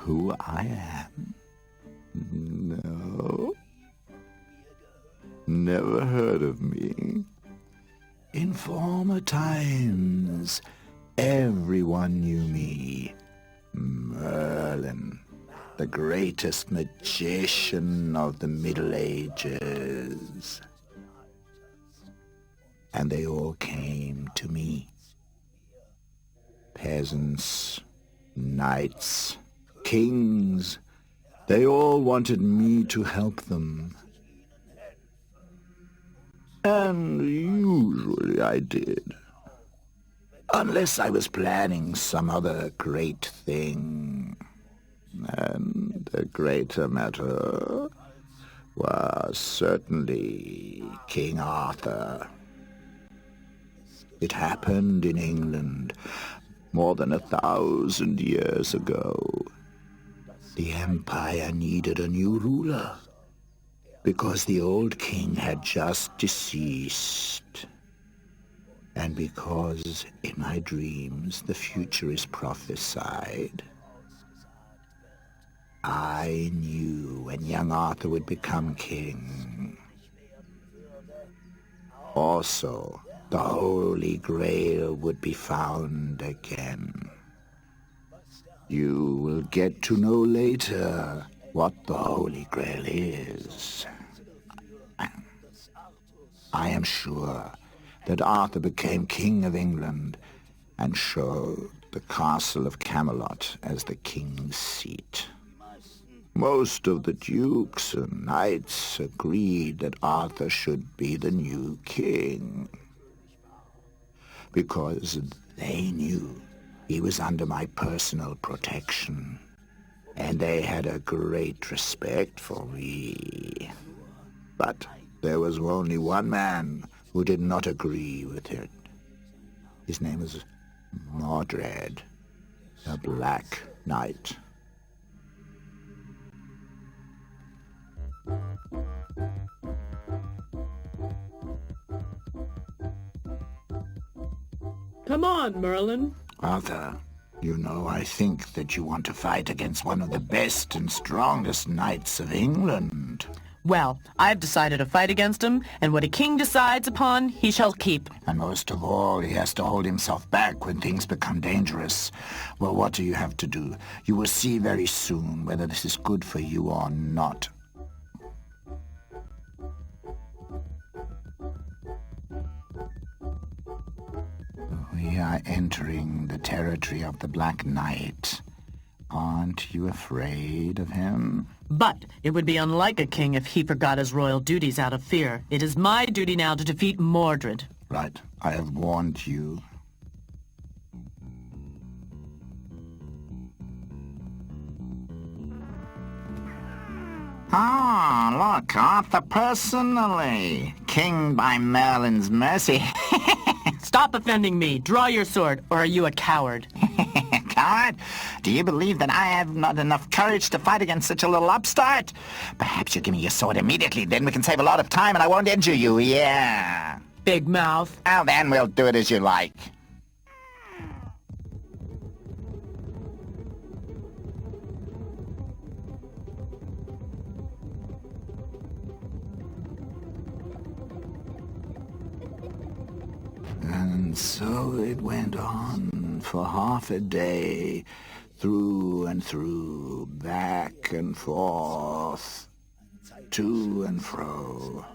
who I am? No? Never heard of me? In former times, everyone knew me. Merlin, the greatest magician of the Middle Ages. And they all came to me. Peasants, knights, kings, they all wanted me to help them. And usually I did. Unless I was planning some other great thing. And the greater matter was certainly King Arthur. It happened in England more than 1,000 years ago. The empire needed a new ruler because the old king had just deceased. And because in my dreams the future is prophesied, I knew when young Arthur would become king. Also, the Holy Grail would be found again. You will get to know later what the Holy Grail is. I am sure that Arthur became King of England and showed the castle of Camelot as the king's seat. Most of the dukes and knights agreed that Arthur should be the new king, because they knew he was under my personal protection, and they had a great respect for me. But there was only one man who did not agree with it. His name was Mordred, the Black Knight. Come on, Merlin. Arthur, you know I think that you want to fight against one of the best and strongest knights of England. Well, I've decided to fight against him, and what a king decides upon, he shall keep. And most of all, he has to hold himself back when things become dangerous. Well, what do you have to do? You will see very soon whether this is good for you or not. We are entering the territory of the Black Knight. Aren't you afraid of him? But it would be unlike a king if he forgot his royal duties out of fear. It is my duty now to defeat Mordred. Right. I have warned you. Ah, look, Arthur personally. King by Merlin's mercy. Stop offending me. Draw your sword, or are you a coward? Coward? Do you believe that I have not enough courage to fight against such a little upstart? Perhaps you give me your sword immediately, then we can save a lot of time and I won't injure you, yeah. Big mouth. Well, then we'll do it as you like. And so it went on for half a day, through and through, back and forth, to and fro.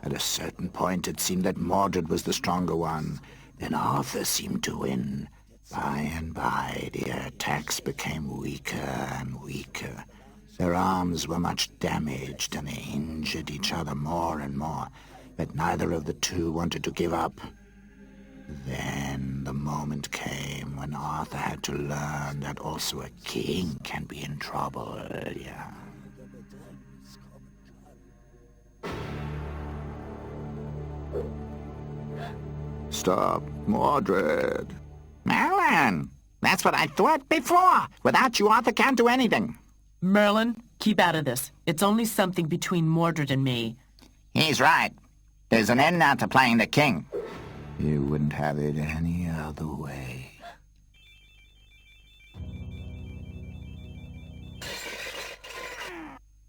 At a certain point it seemed that Mordred was the stronger one. Then Arthur seemed to win. By and by their attacks became weaker and weaker. Their arms were much damaged and they injured each other more and more. But neither of the two wanted to give up. Then the moment came when Arthur had to learn that also a king can be in trouble, yeah. Stop, Mordred. Merlin, that's what I thought before. Without you, Arthur can't do anything. Merlin, keep out of this. It's only something between Mordred and me. He's right. There's an end now to playing the king. You wouldn't have it any other way.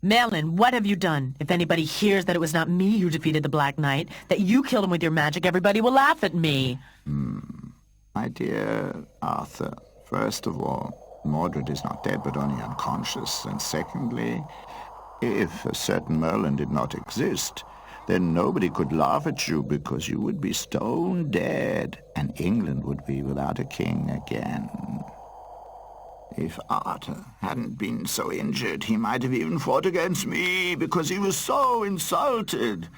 Merlin, what have you done? If anybody hears that it was not me who defeated the Black Knight, that you killed him with your magic, everybody will laugh at me. My dear Arthur, first of all, Mordred is not dead but only unconscious. And secondly, if a certain Merlin did not exist, then nobody could laugh at you because you would be stone dead and England would be without a king again. If Arthur hadn't been so injured, he might have even fought against me because he was so insulted.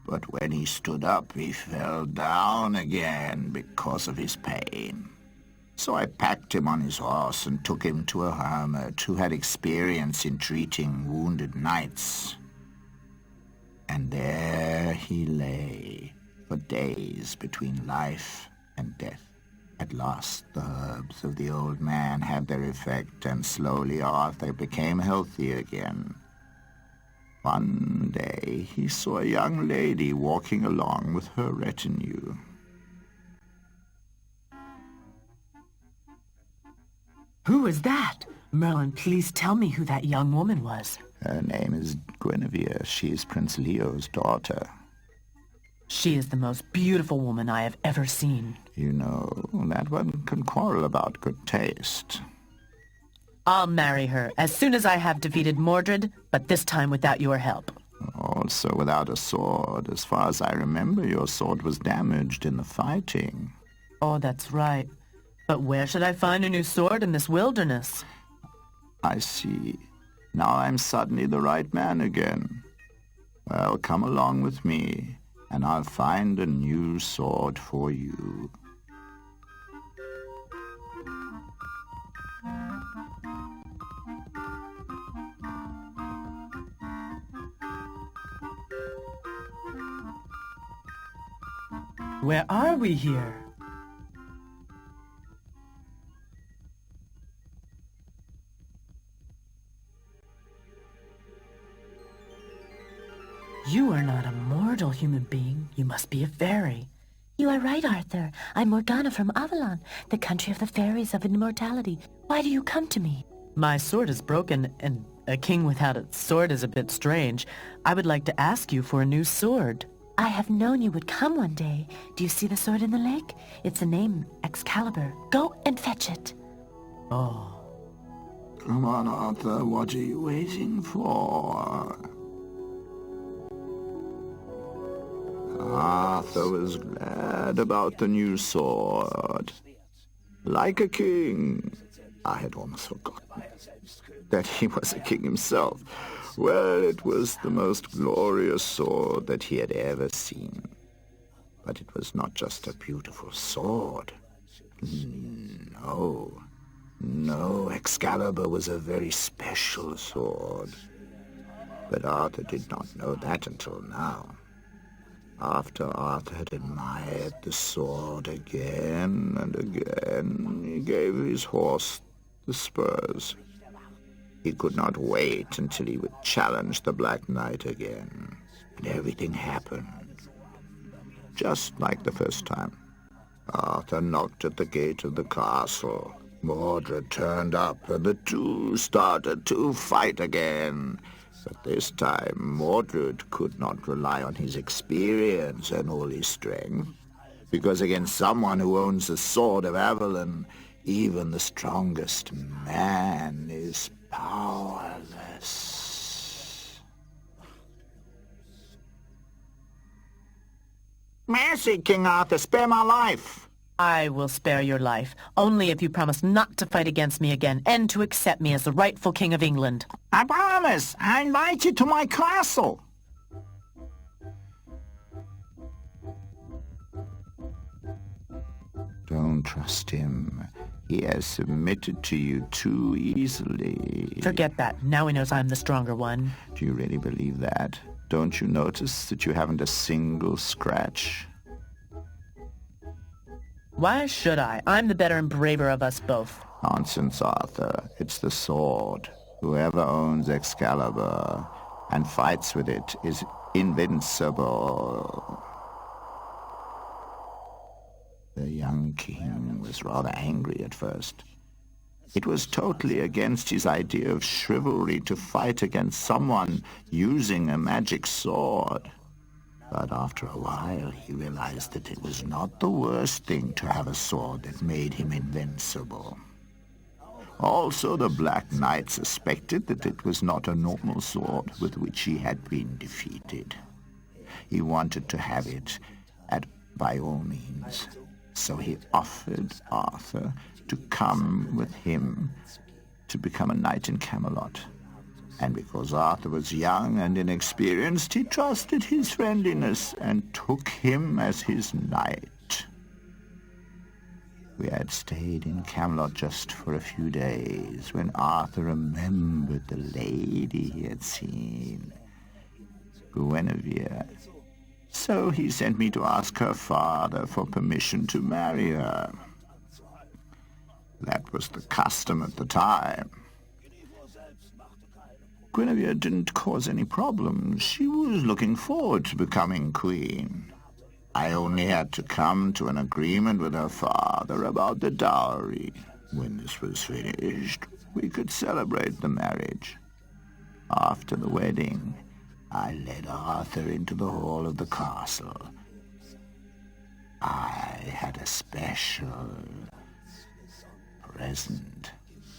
But when he stood up, he fell down again because of his pain. So I packed him on his horse and took him to a hermit who had experience in treating wounded knights. And there he lay for days between life and death. At last the herbs of the old man had their effect, and slowly Arthur became healthy again. One day he saw a young lady walking along with her retinue. Who is that? Merlin, please tell me who that young woman was. Her name is Guinevere. She is Prince Leo's daughter. She is the most beautiful woman I have ever seen. You know, that one can quarrel about good taste. I'll marry her as soon as I have defeated Mordred, but this time without your help. Also without a sword. As far as I remember, your sword was damaged in the fighting. Oh, that's right. But where should I find a new sword in this wilderness? I see. Now I'm suddenly the right man again. Well, come along with me, and I'll find a new sword for you. Where are we here? You are not a mortal human being. You must be a fairy. You are right, Arthur. I'm Morgana from Avalon, the country of the fairies of immortality. Why do you come to me? My sword is broken, and a king without a sword is a bit strange. I would like to ask you for a new sword. I have known you would come one day. Do you see the sword in the lake? It's a name, Excalibur. Go and fetch it. Oh. Come on, Arthur. What are you waiting for? Arthur was glad about the new sword. Like a king. I had almost forgotten that he was a king himself. Well, it was the most glorious sword that he had ever seen. But it was not just a beautiful sword. No, Excalibur was a very special sword. But Arthur did not know that until now. After Arthur had admired the sword again and again, he gave his horse the spurs. He could not wait until he would challenge the Black Knight again. And everything happened just like the first time. Arthur knocked at the gate of the castle. Mordred turned up, and the two started to fight again. But this time, Mordred could not rely on his experience and all his strength, because against someone who owns the sword of Avalon, even the strongest man is powerless. Mercy, King Arthur, spare my life. I will spare your life, only if you promise not to fight against me again and to accept me as the rightful king of England. I promise. I invite you to my castle. Don't trust him. He has submitted to you too easily. Forget that. Now he knows I'm the stronger one. Do you really believe that? Don't you notice that you haven't a single scratch? Why should I? I'm the better and braver of us both. Nonsense, Arthur. It's the sword. Whoever owns Excalibur and fights with it is invincible. The young king was rather angry at first, It was totally against his idea of chivalry to fight against someone using a magic sword. But after a while, he realized that it was not the worst thing to have a sword that made him invincible. Also, the Black Knight suspected that it was not a normal sword with which he had been defeated. He wanted to have it by all means, so he offered Arthur to come with him to become a knight in Camelot. And because Arthur was young and inexperienced, he trusted his friendliness and took him as his knight. We had stayed in Camelot just for a few days when Arthur remembered the lady he had seen, Guinevere. So he sent me to ask her father for permission to marry her. That was the custom at the time. Guinevere didn't cause any problems. She was looking forward to becoming queen. I only had to come to an agreement with her father about the dowry. When this was finished, we could celebrate the marriage. After the wedding, I led Arthur into the hall of the castle. I had a special present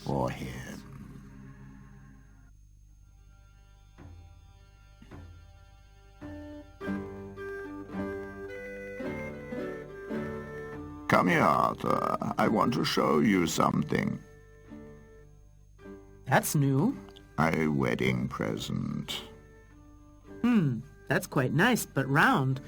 for him. Come here, Arthur. I want to show you something. That's new. A wedding present. That's quite nice, but round.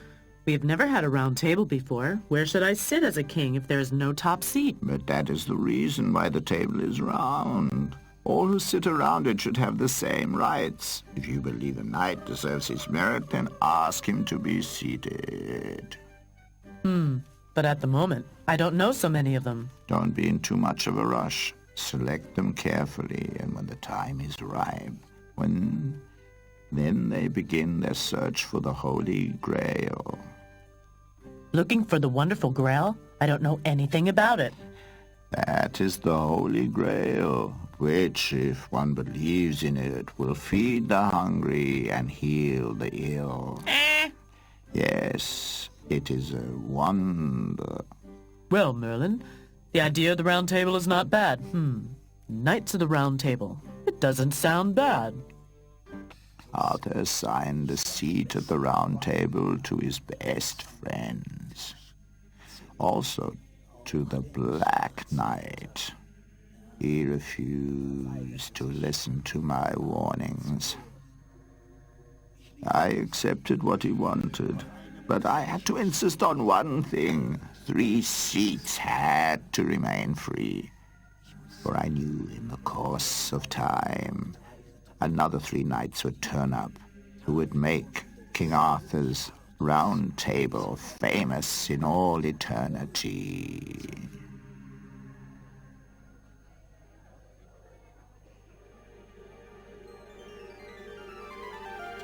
We have never had a round table before. Where should I sit as a king if there is no top seat? But that is the reason why the table is round. All who sit around it should have the same rights. If you believe a knight deserves his merit, then ask him to be seated. But at the moment, I don't know so many of them. Don't be in too much of a rush. Select them carefully, and when the time is ripe, then they begin their search for the Holy Grail. Looking for the wonderful Grail? I don't know anything about it. That is the Holy Grail, which, if one believes in it, will feed the hungry and heal the ill. Yes, it is a wonder. Well, Merlin, the idea of the round table is not bad. Knights of the Round Table. It doesn't sound bad. Arthur assigned a seat at the round table to his best friends. Also to the Black Knight. He refused to listen to my warnings. I accepted what he wanted, but I had to insist on one thing. 3 seats had to remain free. For I knew in the course of time, another 3 knights would turn up who would make King Arthur's Round Table famous in all eternity.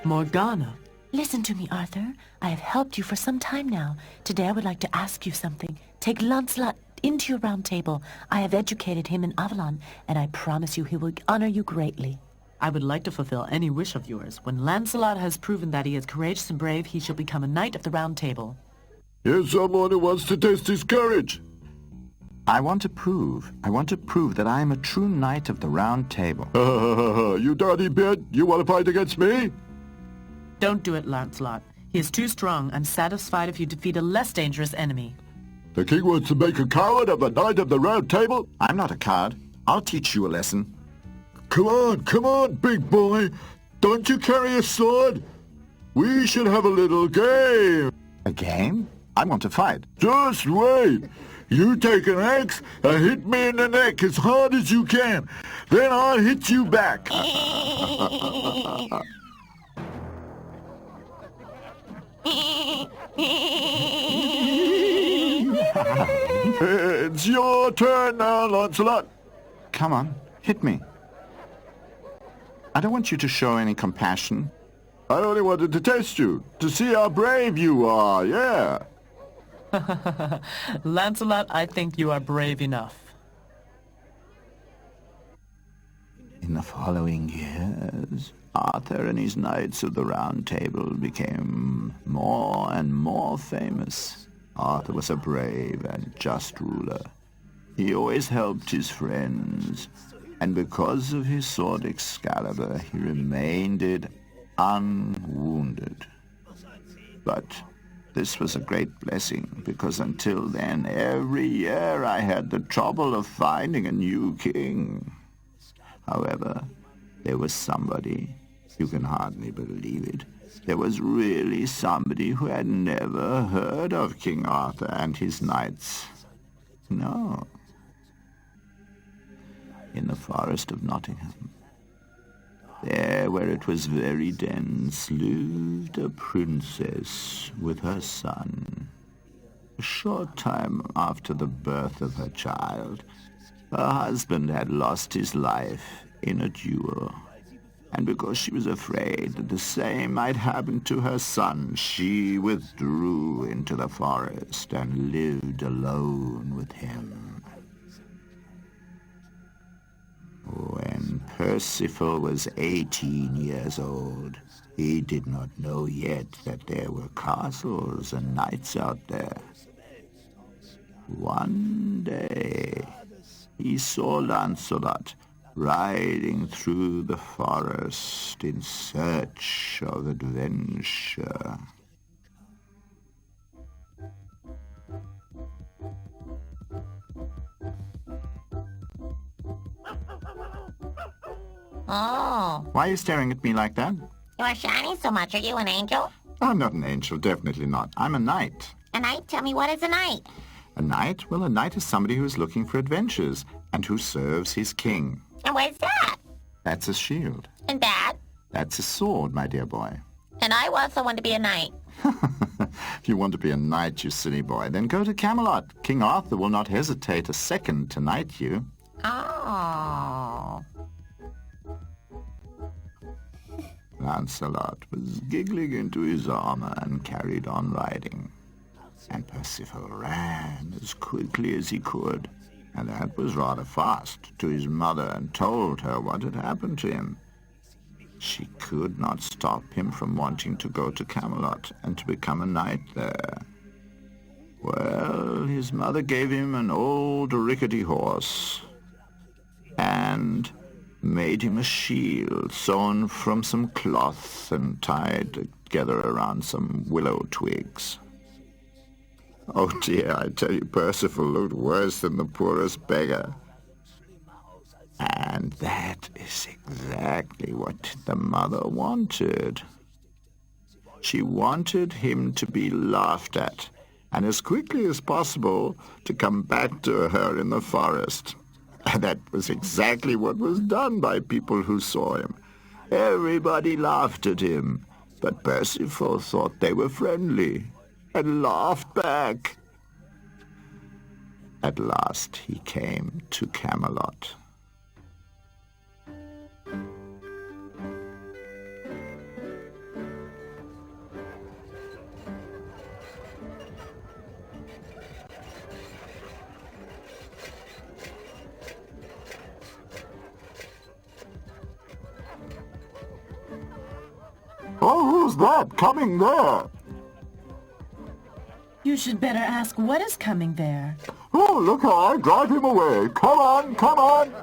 Morgana. Listen to me, Arthur. I have helped you for some time now. Today I would like to ask you something. Take Lancelot into your round table. I have educated him in Avalon, and I promise you he will honor you greatly. I would like to fulfill any wish of yours. When Lancelot has proven that he is courageous and brave, he shall become a knight of the Round Table. Here's someone who wants to test his courage. I want to prove that I am a true knight of the Round Table. You dirty bit! You want to fight against me? Don't do it, Lancelot. He is too strong. I'm satisfied if you defeat a less dangerous enemy. The king wants to make a coward of the knight of the Round Table? I'm not a coward. I'll teach you a lesson. Come on, big boy. Don't you carry a sword? We should have a little game. A game? I want to fight. Just wait. You take an axe and hit me in the neck as hard as you can. Then I'll hit you back. It's your turn now, Lancelot. Come on, hit me. I don't want you to show any compassion. I only wanted to test you, to see how brave you are, yeah. Lancelot, I think you are brave enough. In the following years, Arthur and his Knights of the Round Table became more and more famous. Arthur was a brave and just ruler. He always helped his friends, and because of his sword Excalibur, he remained unwounded. But this was a great blessing, because until then, every year I had the trouble of finding a new king. However, there was somebody, you can hardly believe it, there was really somebody who had never heard of King Arthur and his knights. No. In the forest of Nottingham, there where it was very dense, lived a princess with her son. A short time after the birth of her child, her husband had lost his life in a duel. And because she was afraid that the same might happen to her son, she withdrew into the forest and lived alone with him. When Percival was 18 years old, he did not know yet that there were castles and knights out there. One day, he saw Lancelot riding through the forest in search of adventure. Oh, Why are you staring at me like that? you are shining so much. Are you an angel? I'm not an angel, definitely not. I'm a knight. A knight? Tell me, what is a knight? A knight? Well, a knight is somebody who is looking for adventures and who serves his king. And what is that? That's a shield. And that? That's a sword, my dear boy. And I also want to be a knight. If you want to be a knight, you silly boy, then go to Camelot. King Arthur will not hesitate a second to knight you. Oh. Lancelot was giggling into his armor and carried on riding. And Percival ran as quickly as he could, and that was rather fast, to his mother and told her what had happened to him. She could not stop him from wanting to go to Camelot and to become a knight there. Well, his mother gave him an old rickety horse and made him a shield sewn from some cloth and tied together around some willow twigs. Oh dear, I tell you, Percival looked worse than the poorest beggar. And that is exactly what the mother wanted. She wanted him to be laughed at, and as quickly as possible to come back to her in the forest. And that was exactly what was done by people who saw him. Everybody laughed at him, but Percival thought they were friendly and laughed back. At last he came to Camelot. Oh, who's that coming there? You should better ask what is coming there. Oh, look how I drive him away. Come on, come on.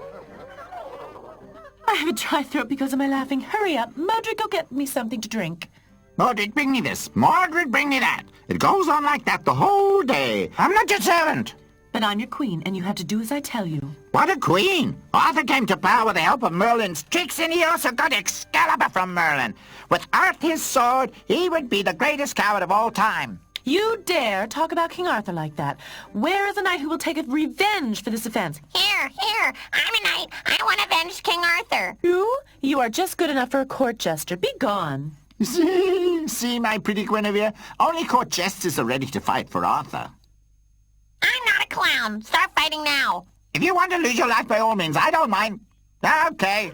I have a dry throat because of my laughing. Hurry up. Mordred, go get me something to drink. Mordred, bring me this. Mordred, bring me that. It goes on like that the whole day. I'm not your servant. But I'm your queen, and you have to do as I tell you. What a queen! Arthur came to power with the help of Merlin's tricks, and he also got Excalibur from Merlin. Without his sword, he would be the greatest coward of all time. You dare talk about King Arthur like that? Where is a knight who will take revenge for this offense? Here, I'm a knight. I want to avenge King Arthur. You? You are just good enough for a court jester. Be gone. See, my pretty Guinevere? Only court jesters are ready to fight for Arthur. I'm not a clown. Start fighting now. If you want to lose your life, by all means, I don't mind. Okay.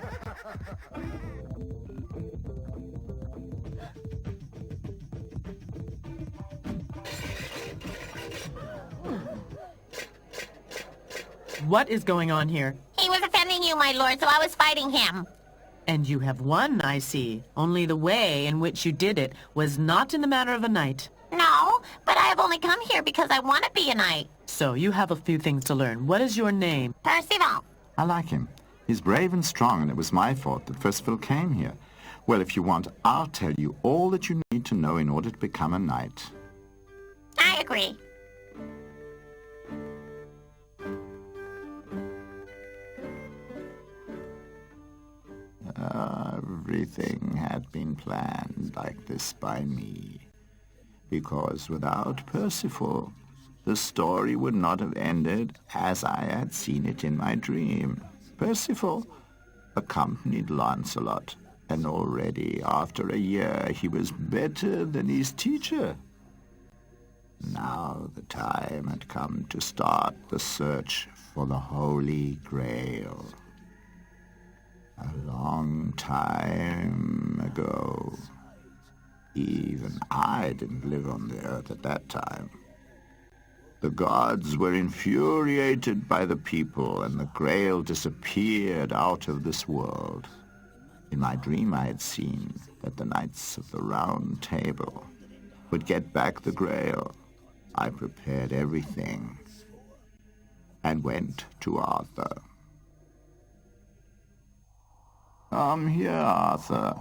What is going on here? He was offending you, my lord, so I was fighting him. And you have won, I see. Only the way in which you did it was not in the manner of a knight. No, but I have only come here because I want to be a knight. So you have a few things to learn. What is your name? Percival. I like him. He's brave and strong, and it was my fault that Percival came here. Well, if you want, I'll tell you all that you need to know in order to become a knight. I agree. Everything had been planned like this by me, because without Percival, the story would not have ended as I had seen it in my dream. Percival accompanied Lancelot, and already after a year he was better than his teacher. Now the time had come to start the search for the Holy Grail. A long time ago. Even I didn't live on the earth at that time. The gods were infuriated by the people, and the Grail disappeared out of this world. In my dream I had seen that the Knights of the Round Table would get back the Grail. I prepared everything and went to Arthur. Come here, Arthur.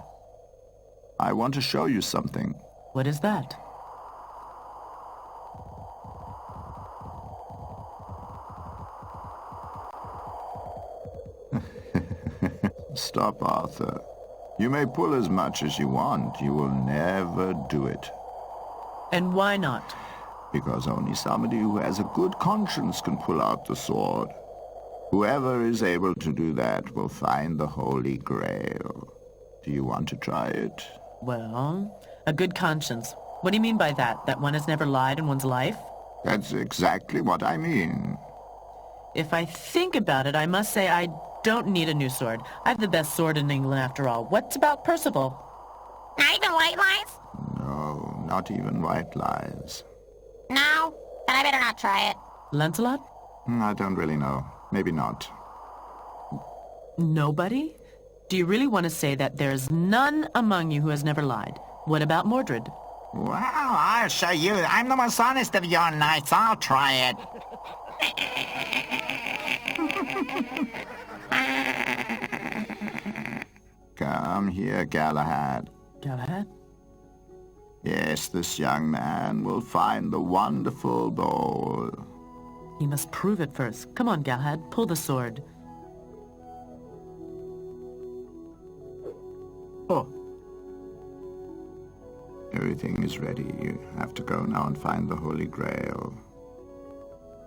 I want to show you something. What is that? Stop, Arthur. You may pull as much as you want. You will never do it. And why not? Because only somebody who has a good conscience can pull out the sword. Whoever is able to do that will find the Holy Grail. Do you want to try it? Well, a good conscience. What do you mean by that? That one has never lied in one's life? That's exactly what I mean. If I think about it, I must say I don't need a new sword. I have the best sword in England after all. What's about Percival? Not even white lies? No, not even white lies. No? Then I better not try it. Lancelot? I don't really know. Maybe not. Nobody? Do you really want to say that there's none among you who has never lied? What about Mordred? Well, I'll show you. I'm the most honest of your knights. I'll try it. Come here, Galahad. Galahad? Yes, this young man will find the wonderful bowl. He must prove it first. Come on, Galahad, pull the sword. Oh. Everything is ready. You have to go now and find the Holy Grail.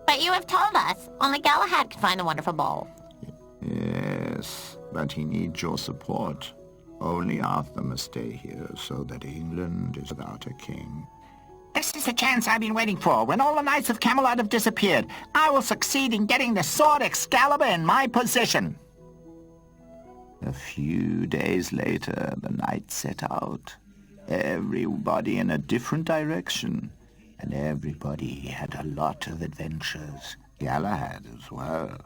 But you have told us. Only Galahad can find the wonderful bowl. Yes, but he needs your support. Only Arthur must stay here so that England is without a king. This is the chance I've been waiting for. When all the knights of Camelot have disappeared, I will succeed in getting the sword Excalibur in my possession. A few days later, the knights set out. Everybody in a different direction, and everybody had a lot of adventures. Galahad as well.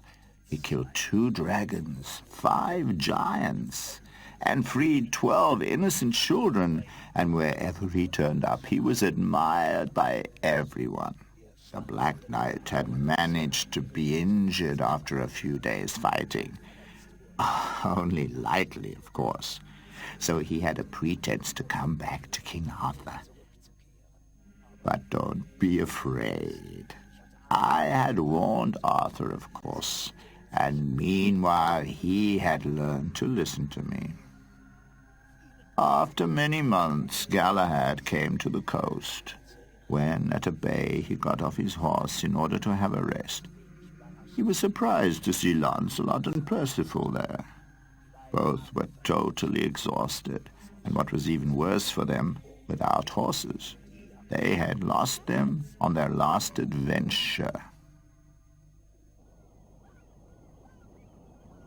He killed 2 dragons, 5 giants, and freed 12 innocent children, and wherever he turned up, he was admired by everyone. The Black Knight had managed to be injured after a few days fighting. Only lightly, of course. So he had a pretense to come back to King Arthur. But don't be afraid. I had warned Arthur, of course, and meanwhile he had learned to listen to me. After many months, Galahad came to the coast, when at a bay he got off his horse in order to have a rest. He was surprised to see Lancelot and Percival there. Both were totally exhausted, and what was even worse for them, without horses. They had lost them on their last adventure.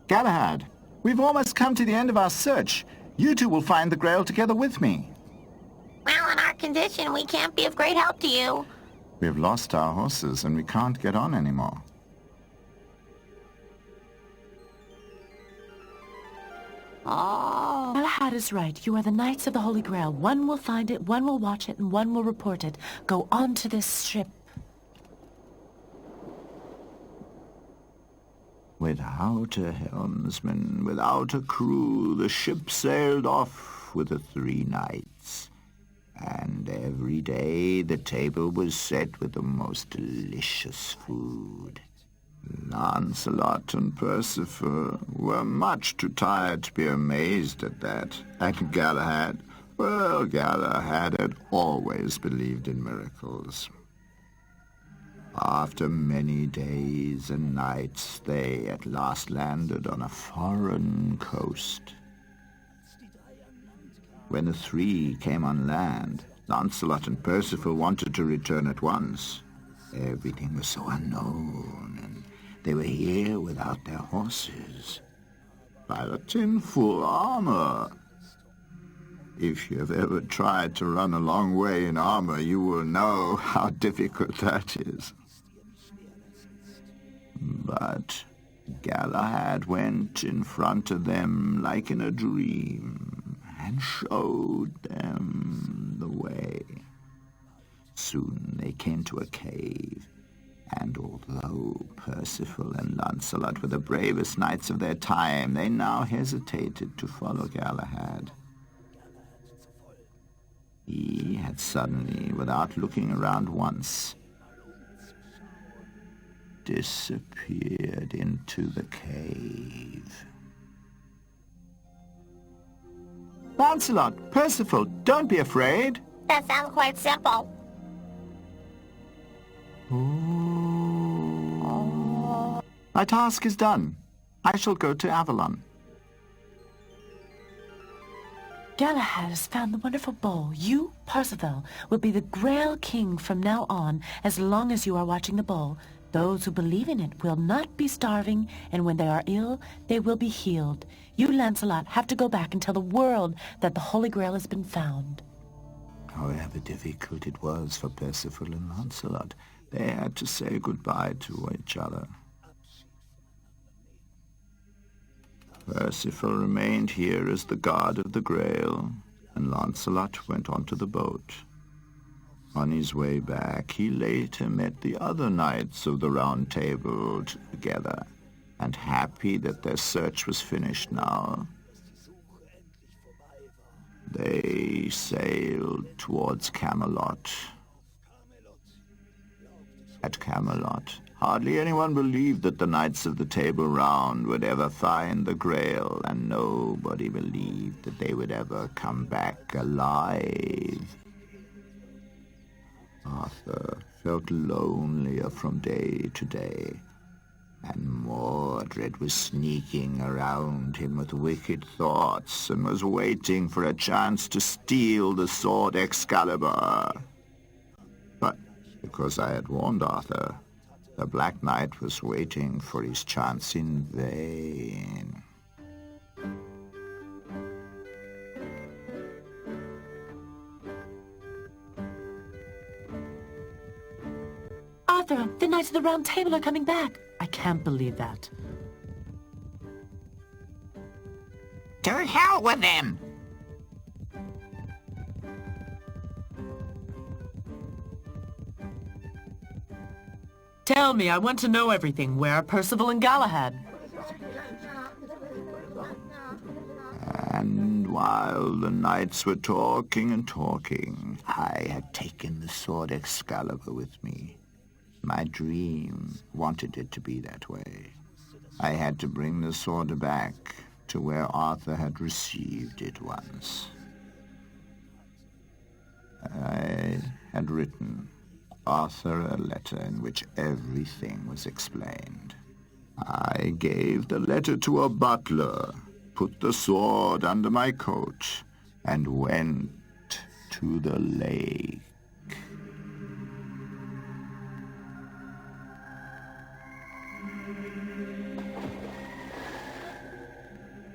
Galahad, we've almost come to the end of our search. You two will find the Grail together with me. Well, in our condition, we can't be of great help to you. We have lost our horses, and we can't get on anymore. Oh. Galahad is right. You are the Knights of the Holy Grail. One will find it, one will watch it, and one will report it. Go on to this ship. Without a helmsman, without a crew, the ship sailed off with the 3 knights. And every day the table was set with the most delicious food. Lancelot and Percival were much too tired to be amazed at that. And Galahad, well, Galahad had always believed in miracles. After many days and nights, they at last landed on a foreign coast. When the 3 came on land, Lancelot and Percival wanted to return at once. Everything was so unknown, and they were here without their horses, piloted in full armor. If you have ever tried to run a long way in armor, you will know how difficult that is. But Galahad went in front of them like in a dream and showed them the way. Soon they came to a cave, and although Percival and Lancelot were the bravest knights of their time, they now hesitated to follow Galahad. He had suddenly, without looking around once, disappeared into the cave. Lancelot, Percival, don't be afraid. That sounds quite simple. Oh. My task is done. I shall go to Avalon. Galahad has found the wonderful bowl. You, Percival, will be the Grail King from now on, as long as you are watching the bowl. Those who believe in it will not be starving, and when they are ill, they will be healed. You, Lancelot, have to go back and tell the world that the Holy Grail has been found. However difficult it was for Percival and Lancelot, they had to say goodbye to each other. Percival remained here as the guard of the Grail, and Lancelot went onto the boat. On his way back, he later met the other knights of the Round Table together, and happy that their search was finished now, they sailed towards Camelot. At Camelot, hardly anyone believed that the Knights of the Table Round would ever find the Grail, and nobody believed that they would ever come back alive. Arthur felt lonelier from day to day, and Mordred was sneaking around him with wicked thoughts and was waiting for a chance to steal the sword Excalibur. But because I had warned Arthur, the Black Knight was waiting for his chance in vain. Arthur, the Knights of the Round Table are coming back. I can't believe that. To hell with them! Tell me, I want to know everything. Where are Percival and Galahad? And while the knights were talking and talking, I had taken the sword Excalibur with me. My dream wanted it to be that way. I had to bring the sword back to where Arthur had received it once. I had written Arthur a letter in which everything was explained. I gave the letter to a butler, put the sword under my coat, and went to the lake.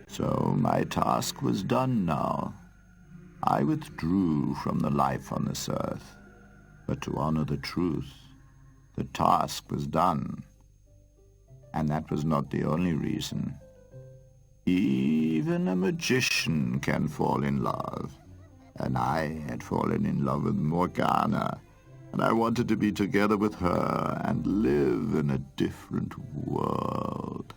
So my task was done now. I withdrew from the life on this earth, but to honor the truth, the task was done. And that was not the only reason. Even a magician can fall in love. And I had fallen in love with Morgana, and I wanted to be together with her and live in a different world.